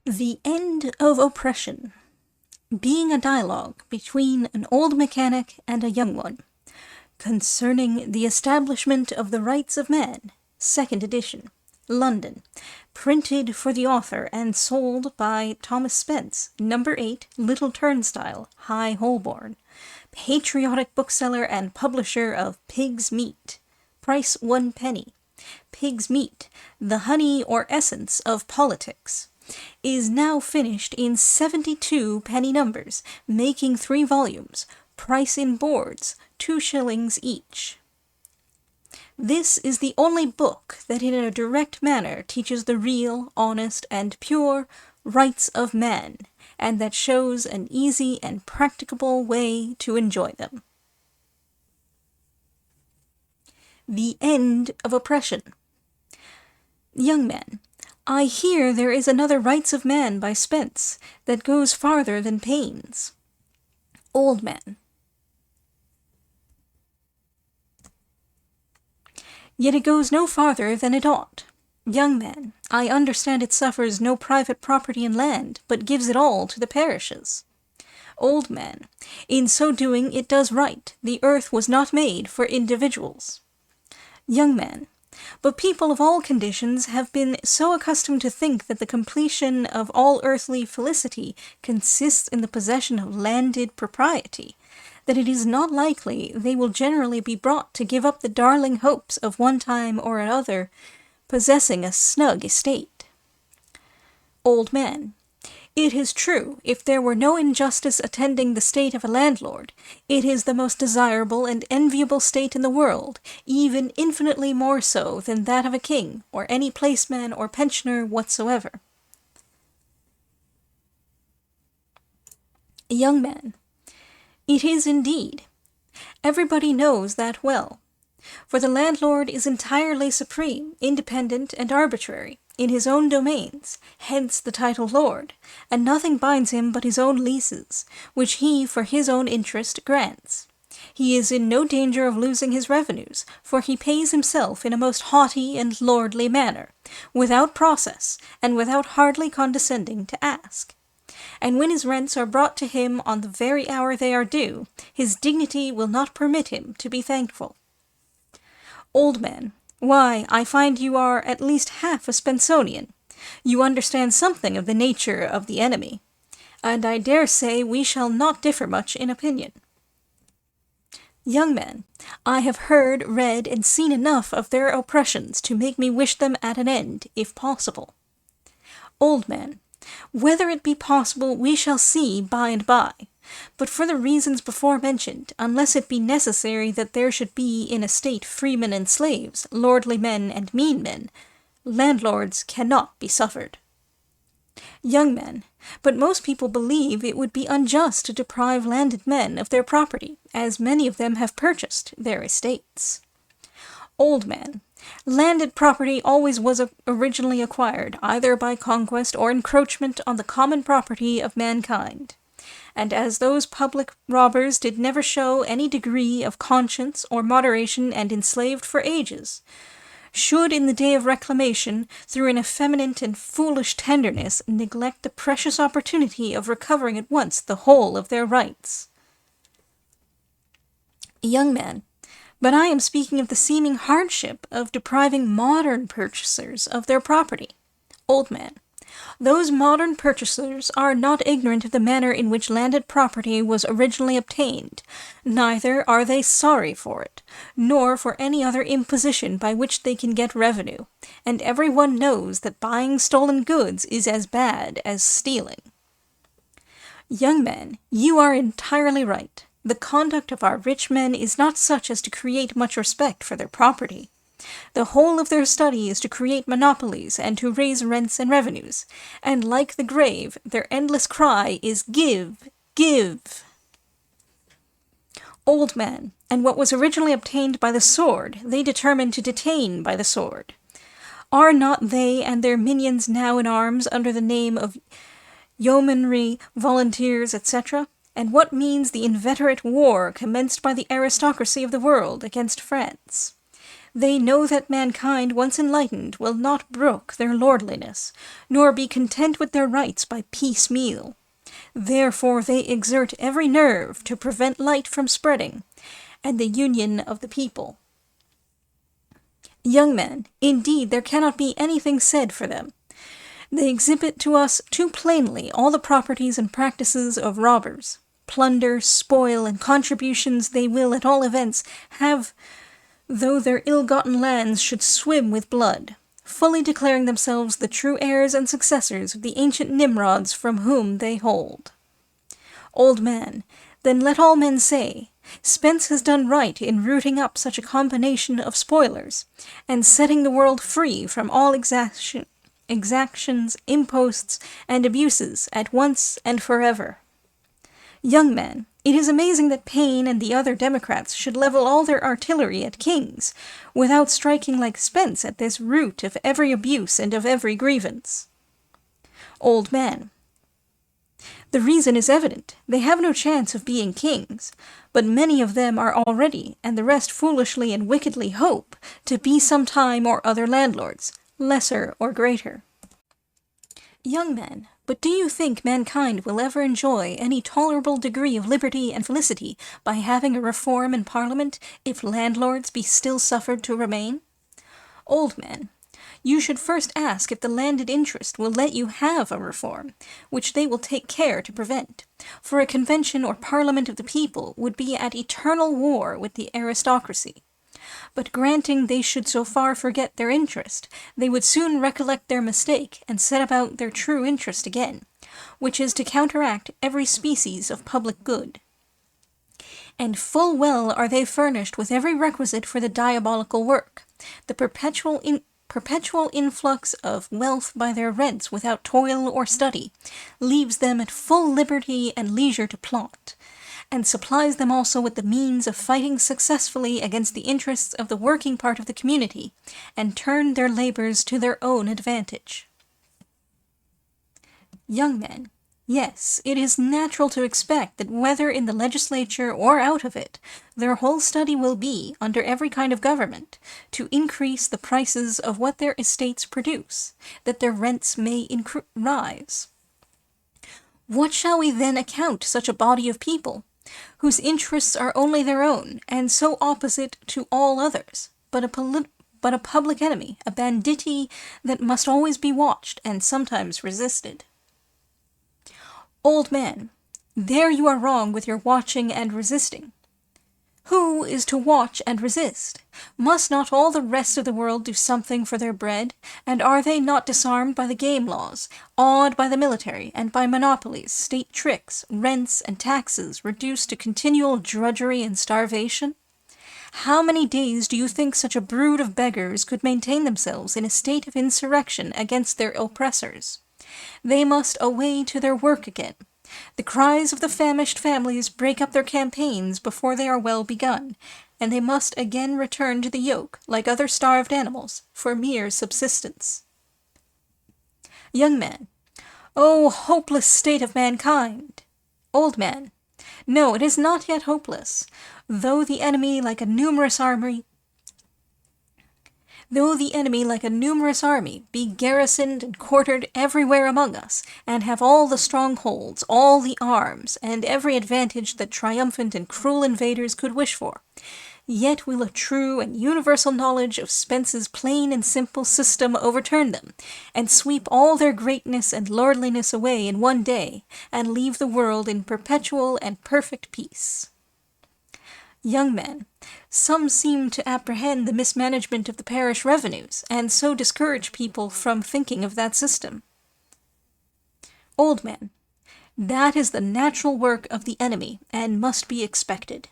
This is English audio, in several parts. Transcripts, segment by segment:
The End of Oppression, being a dialogue between an old mechanic and a young one, concerning the establishment of the rights of man, 2nd edition, London, printed for the author and sold by Thomas Spence, No. 8, Little Turnstile, High Holborn, patriotic bookseller and publisher of Pig's Meat, price 1 penny. Pig's Meat, the honey or essence of politics, is now finished in 72 penny numbers, making 3 volumes, price in boards, 2 shillings each. This is the only book that in a direct manner teaches the real, honest, and pure rights of man, and that shows an easy and practicable way to enjoy them. The End of Oppression. Young man, I hear there is another Rights of Man by Spence that goes farther than Paine's. Old man. Yet it goes no farther than it ought. Young man, I understand it suffers no private property in land, but gives it all to the parishes. Old man, in so doing it does right. The earth was not made for individuals. Young man, but people of all conditions have been so accustomed to think that the completion of all earthly felicity consists in the possession of landed propriety, that it is not likely they will generally be brought to give up the darling hopes of one time or another possessing a snug estate. Old man, it is true, if there were no injustice attending the state of a landlord, it is the most desirable and enviable state in the world, even infinitely more so than that of a king, or any placeman or pensioner whatsoever. Young man, it is indeed. Everybody knows that well. For the landlord is entirely supreme, independent, and arbitrary, in his own domains, hence the title lord, and nothing binds him but his own leases, which he for his own interest grants. He is in no danger of losing his revenues, for he pays himself in a most haughty and lordly manner, without process, and without hardly condescending to ask. And when his rents are brought to him on the very hour they are due, his dignity will not permit him to be thankful. Old man, why, I find you are at least half a Spensonian. You understand something of the nature of the enemy, and I dare say we shall not differ much in opinion. Young man, I have heard, read, and seen enough of their oppressions to make me wish them at an end, if possible. Old man, whether it be possible we shall see by and by. But for the reasons before mentioned, unless it be necessary that there should be in a state freemen and slaves, lordly men and mean men, landlords cannot be suffered. Young man, but most people believe it would be unjust to deprive landed men of their property, as many of them have purchased their estates. Old man, landed property always was originally acquired, either by conquest or encroachment on the common property of mankind. And as those public robbers did never show any degree of conscience or moderation and enslaved for ages, should in the day of reclamation, through an effeminate and foolish tenderness, neglect the precious opportunity of recovering at once the whole of their rights. Young man, but I am speaking of the seeming hardship of depriving modern purchasers of their property. Old man, those modern purchasers are not ignorant of the manner in which landed property was originally obtained, neither are they sorry for it, nor for any other imposition by which they can get revenue, and every one knows that buying stolen goods is as bad as stealing. Young man, you are entirely right. The conduct of our rich men is not such as to create much respect for their property. The whole of their study is to create monopolies and to raise rents and revenues, and like the grave, their endless cry is give, give. Old man, and what was originally obtained by the sword, they determined to detain by the sword. Are not they and their minions now in arms under the name of yeomanry, volunteers, etc.? And what means the inveterate war commenced by the aristocracy of the world against France? They know that mankind, once enlightened, will not brook their lordliness, nor be content with their rights by piecemeal. Therefore they exert every nerve to prevent light from spreading, and the union of the people. Young men, indeed there cannot be anything said for them. They exhibit to us too plainly all the properties and practices of robbers. Plunder, spoil, and contributions they will at all events have, though their ill-gotten lands should swim with blood, fully declaring themselves the true heirs and successors of the ancient Nimrods from whom they hold. Old man, then let all men say, Spence has done right in rooting up such a combination of spoilers, and setting the world free from all exactions, imposts, and abuses at once and forever. Young man, it is amazing that Paine and the other Democrats should level all their artillery at kings, without striking like Spence at this root of every abuse and of every grievance. Old man, the reason is evident. They have no chance of being kings, but many of them are already, and the rest foolishly and wickedly hope to be some time or other landlords, lesser or greater. Young man, but do you think mankind will ever enjoy any tolerable degree of liberty and felicity by having a reform in Parliament, if landlords be still suffered to remain? Old man, you should first ask if the landed interest will let you have a reform, which they will take care to prevent, for a convention or parliament of the people would be at eternal war with the aristocracy. But granting they should so far forget their interest, they would soon recollect their mistake and set about their true interest again, which is to counteract every species of public good. And full well are they furnished with every requisite for the diabolical work, the perpetual influx of wealth by their rents without toil or study, leaves them at full liberty and leisure to plot, and supplies them also with the means of fighting successfully against the interests of the working part of the community, and turn their labors to their own advantage. Young men, yes, it is natural to expect that whether in the legislature or out of it, their whole study will be, under every kind of government, to increase the prices of what their estates produce, that their rents may rise. What shall we then account such a body of people, whose interests are only their own, and so opposite to all others, but a public enemy, a banditti that must always be watched and sometimes resisted? Old man, there you are wrong with your watching and resisting. Who is to watch and resist? Must not all the rest of the world do something for their bread? And are they not disarmed by the game laws, awed by the military, and by monopolies, state tricks, rents, and taxes reduced to continual drudgery and starvation? How many days do you think such a brood of beggars could maintain themselves in a state of insurrection against their oppressors? They must away to their work again. The cries of the famished families break up their campaigns before they are well begun, and they must again return to the yoke, like other starved animals, for mere subsistence. Young man, O hopeless state of mankind! Old man, no, it is not yet hopeless, though the enemy like a numerous army be garrisoned and quartered everywhere among us, and have all the strongholds, all the arms, and every advantage that triumphant and cruel invaders could wish for, yet will a true and universal knowledge of Spence's plain and simple system overturn them, and sweep all their greatness and lordliness away in one day, and leave the world in perpetual and perfect peace. Young men, some seem to apprehend the mismanagement of the parish revenues, and so discourage people from thinking of that system. Old man, that is the natural work of the enemy, and must be expected.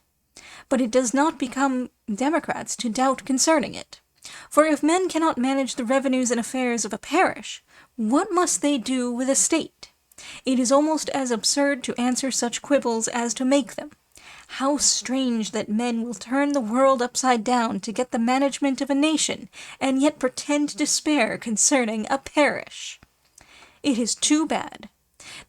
But it does not become Democrats to doubt concerning it. For if men cannot manage the revenues and affairs of a parish, what must they do with a state? It is almost as absurd to answer such quibbles as to make them. How strange that men will turn the world upside down to get the management of a nation, and yet pretend despair concerning a parish. It is too bad.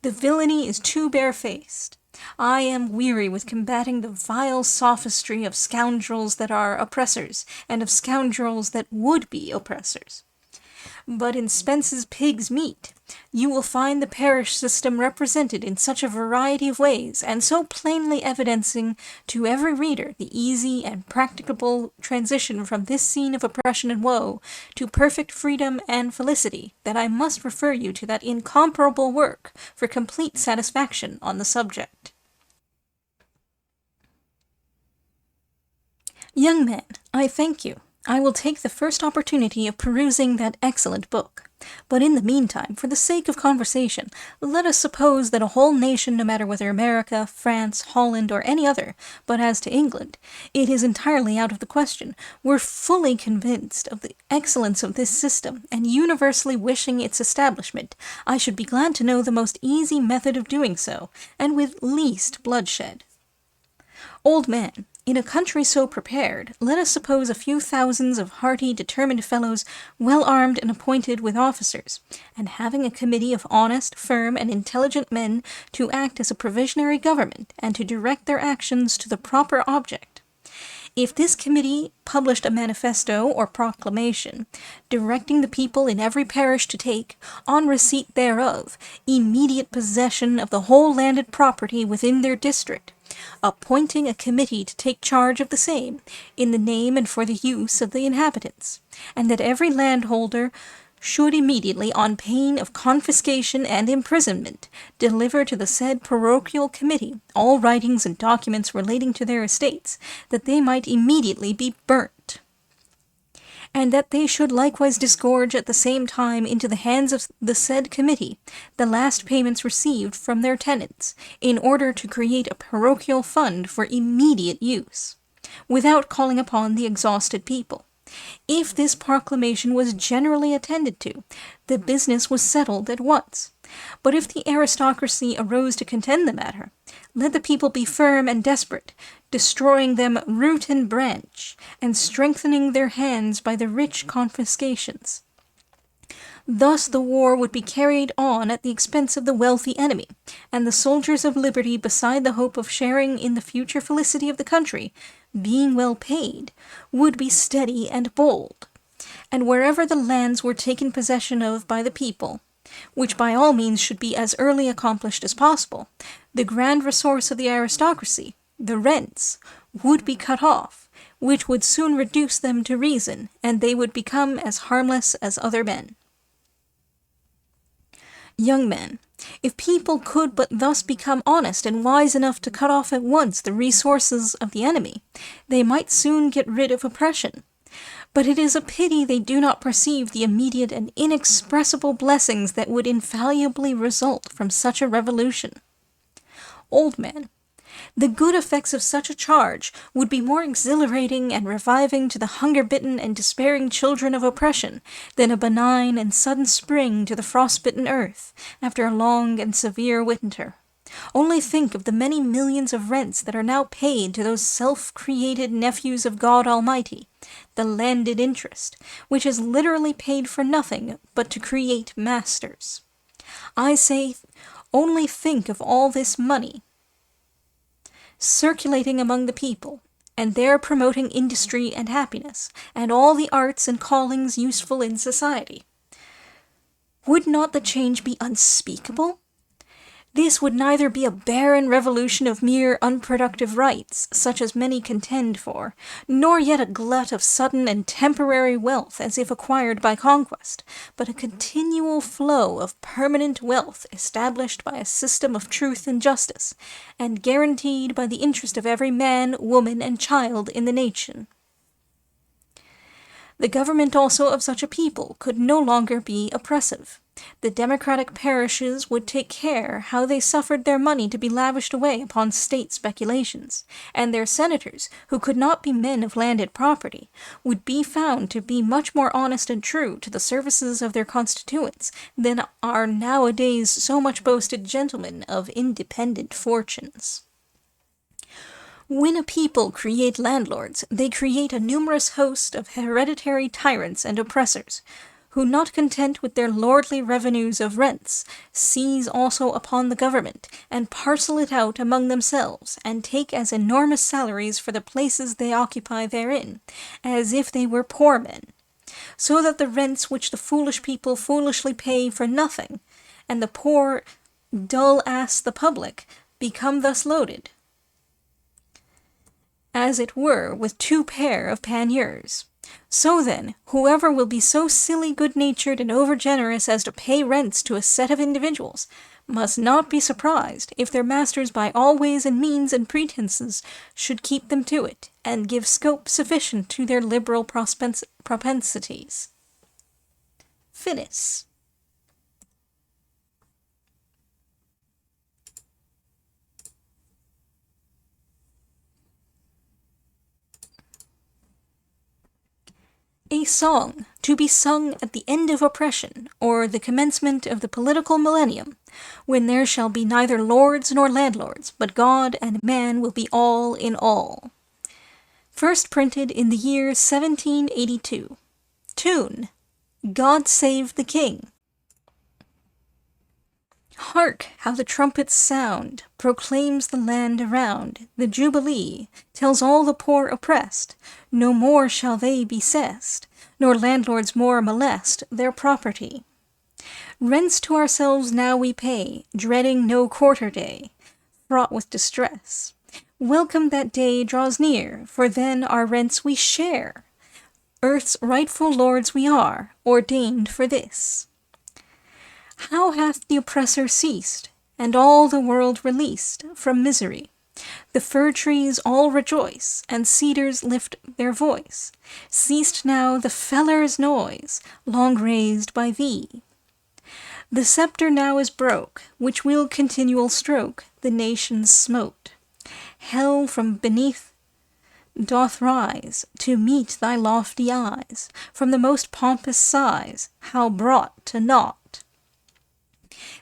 The villainy is too barefaced. I am weary with combating the vile sophistry of scoundrels that are oppressors, and of scoundrels that would be oppressors. But in Spence's Pig's Meat, you will find the parish system represented in such a variety of ways, and so plainly evidencing to every reader the easy and practicable transition from this scene of oppression and woe to perfect freedom and felicity, that I must refer you to that incomparable work for complete satisfaction on the subject. Young man, I thank you. I will take the first opportunity of perusing that excellent book. But in the meantime, for the sake of conversation, let us suppose that a whole nation, no matter whether America, France, Holland, or any other, but as to England, it is entirely out of the question, were fully convinced of the excellence of this system, and universally wishing its establishment, I should be glad to know the most easy method of doing so, and with least bloodshed. Old man, in a country so prepared, let us suppose a few thousands of hearty, determined fellows, well armed and appointed with officers, and having a committee of honest, firm, and intelligent men to act as a provisionary government, and to direct their actions to the proper object. If this committee published a manifesto or proclamation, directing the people in every parish to take, on receipt thereof, immediate possession of the whole landed property within their district, appointing a committee to take charge of the same, in the name and for the use of the inhabitants, and that every landholder should immediately, on pain of confiscation and imprisonment, deliver to the said parochial committee all writings and documents relating to their estates, that they might immediately be burnt, and that they should likewise disgorge at the same time into the hands of the said committee the last payments received from their tenants, in order to create a parochial fund for immediate use, without calling upon the exhausted people. If this proclamation was generally attended to, the business was settled at once. But if the aristocracy arose to contend the matter, let the people be firm and desperate, destroying them root and branch, and strengthening their hands by the rich confiscations. Thus the war would be carried on at the expense of the wealthy enemy, and the soldiers of liberty, beside the hope of sharing in the future felicity of the country, being well paid, would be steady and bold. And wherever the lands were taken possession of by the people, which by all means should be as early accomplished as possible, the grand resource of the aristocracy, the rents, would be cut off, which would soon reduce them to reason, and they would become as harmless as other men. Young man, if people could but thus become honest and wise enough to cut off at once the resources of the enemy, they might soon get rid of oppression. But it is a pity they do not perceive the immediate and inexpressible blessings that would infallibly result from such a revolution. Old man, the good effects of such a charge would be more exhilarating and reviving to the hunger-bitten and despairing children of oppression than a benign and sudden spring to the frost-bitten earth after a long and severe winter. Only think of the many millions of rents that are now paid to those self-created nephews of God Almighty, the landed interest, which is literally paid for nothing but to create masters. I say, only think of all this money circulating among the people, and there promoting industry and happiness, and all the arts and callings useful in society. Would not the change be unspeakable? This would neither be a barren revolution of mere unproductive rights, such as many contend for, nor yet a glut of sudden and temporary wealth as if acquired by conquest, but a continual flow of permanent wealth established by a system of truth and justice, and guaranteed by the interest of every man, woman, and child in the nation. The government also of such a people could no longer be oppressive. The democratic parishes would take care how they suffered their money to be lavished away upon state speculations, and their senators, who could not be men of landed property, would be found to be much more honest and true to the services of their constituents than are nowadays so much boasted gentlemen of independent fortunes. When a people create landlords, they create a numerous host of hereditary tyrants and oppressors, who, not content with their lordly revenues of rents, seize also upon the government, and parcel it out among themselves, and take as enormous salaries for the places they occupy therein, as if they were poor men, so that the rents which the foolish people foolishly pay for nothing, and the poor dull ass the public, become thus loaded, as it were, with two pair of panniers. So then, whoever will be so silly good-natured and over-generous as to pay rents to a set of individuals, must not be surprised if their masters by all ways and means and pretenses should keep them to it, and give scope sufficient to their liberal propensities. Finis. A song, to be sung at the end of oppression, or the commencement of the political millennium, when there shall be neither lords nor landlords, but God and man will be all in all. First printed in the year 1782. Tune, God Save the King. Hark, how the trumpets sound, proclaims the land around, the Jubilee, tells all the poor oppressed, no more shall they be cessed, nor landlords more molest their property. Rents to ourselves now we pay, dreading no quarter day, fraught with distress. Welcome that day draws near, for then our rents we share. Earth's rightful lords we are, ordained for this. How hath the oppressor ceased, and all the world released from misery? The fir trees all rejoice, and cedars lift their voice. Ceased now the feller's noise, long raised by thee. The sceptre now is broke, which will continual stroke the nations smote. Hell from beneath doth rise, to meet thy lofty eyes, from the most pompous size, how brought to naught.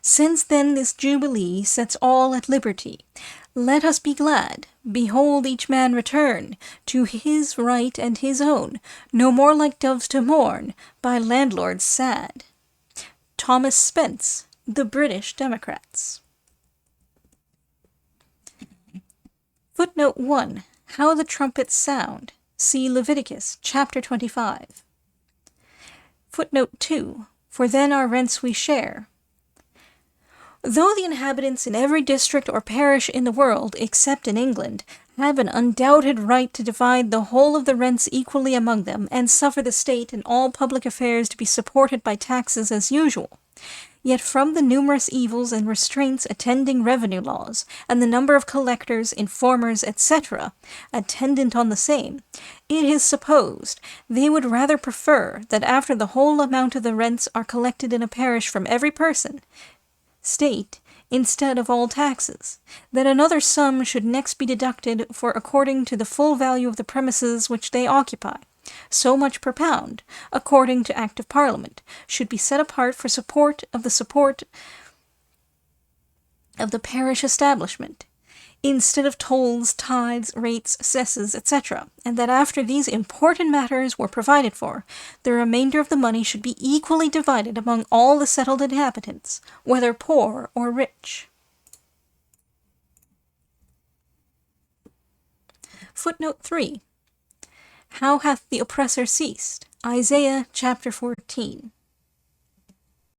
Since then this Jubilee sets all at liberty, let us be glad, behold each man return to his right and his own, no more like doves to mourn, by landlords sad. Thomas Spence, The British Democrats. Footnote 1. How the trumpets sound. See Leviticus, chapter 25. Footnote 2. For then our rents we share. Though the inhabitants in every district or parish in the world, except in England, have an undoubted right to divide the whole of the rents equally among them, and suffer the state and all public affairs to be supported by taxes as usual, yet from the numerous evils and restraints attending revenue laws, and the number of collectors, informers, etc., attendant on the same, it is supposed they would rather prefer that after the whole amount of the rents are collected in a parish from every person, state, instead of all taxes, that another sum should next be deducted for according to the full value of the premises which they occupy, so much per pound, according to Act of Parliament, should be set apart for support of the parish establishment, instead of tolls, tithes, rates, cesses, etc., and that after these important matters were provided for, the remainder of the money should be equally divided among all the settled inhabitants, whether poor or rich. Footnote 3. How hath the oppressor ceased? Isaiah chapter 14.